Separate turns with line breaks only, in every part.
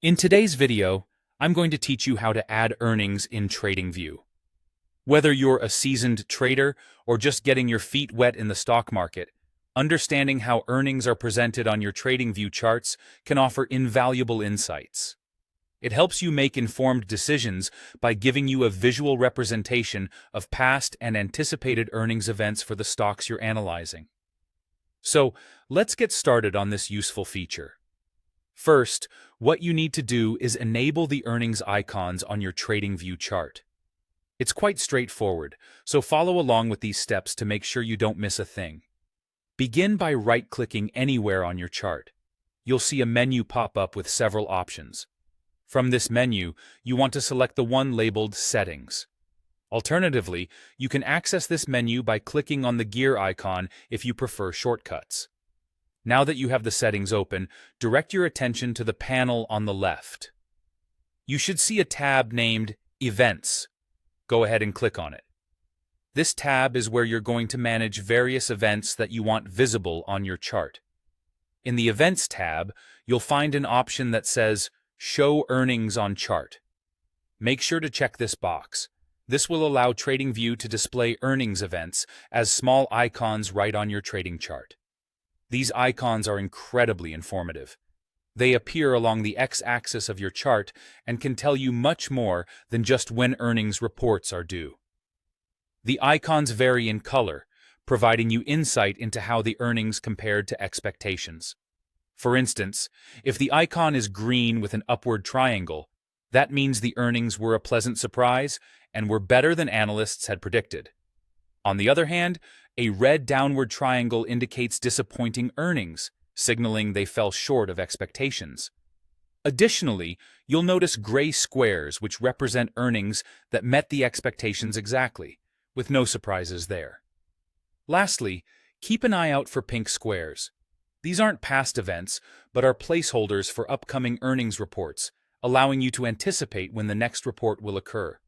In today's video, I'm going to teach you how to add earnings in TradingView. Whether you're a seasoned trader or just getting your feet wet in the stock market, understanding how earnings are presented on your TradingView charts can offer invaluable insights. It helps you make informed decisions by giving you a visual representation of past and anticipated earnings events for the stocks you're analyzing. So, let's get started on this useful feature. First, what you need to do is enable the earnings icons on your TradingView chart. It's quite straightforward, so follow along with these steps to make sure you don't miss a thing. Begin by right-clicking anywhere on your chart. You'll see a menu pop up with several options. From this menu, you want to select the one labeled Settings. Alternatively, you can access this menu by clicking on the gear icon if you prefer shortcuts. Now that you have the settings open, direct your attention to the panel on the left. You should see a tab named Events. Go ahead and click on it. This tab is where you're going to manage various events that you want visible on your chart. In the Events tab, you'll find an option that says Show Earnings on Chart. Make sure to check this box. This will allow TradingView to display earnings events as small icons right on your trading chart. These icons are incredibly informative. They appear along the x-axis of your chart and can tell you much more than just when earnings reports are due. The icons vary in color, providing you insight into how the earnings compared to expectations. For instance, if the icon is green with an upward triangle, that means the earnings were a pleasant surprise and were better than analysts had predicted. On the other hand, a red downward triangle indicates disappointing earnings, signaling they fell short of expectations. Additionally, you'll notice gray squares which represent earnings that met the expectations exactly, with no surprises there. Lastly, keep an eye out for pink squares. These aren't past events, but are placeholders for upcoming earnings reports, allowing you to anticipate when the next report will occur.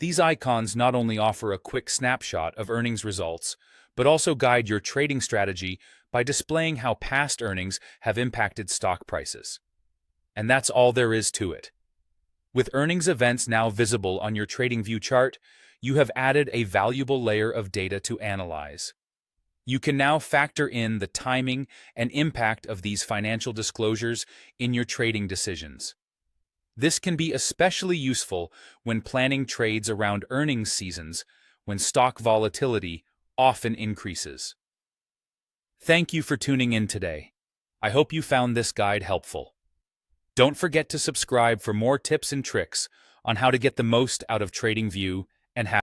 These icons not only offer a quick snapshot of earnings results, but also guide your trading strategy by displaying how past earnings have impacted stock prices. And that's all there is to it. With earnings events now visible on your TradingView chart, you have added a valuable layer of data to analyze. You can now factor in the timing and impact of these financial disclosures in your trading decisions. This can be especially useful when planning trades around earnings seasons, when stock volatility often increases. Thank you for tuning in today. I hope you found this guide helpful. Don't forget to subscribe for more tips and tricks on how to get the most out of TradingView and have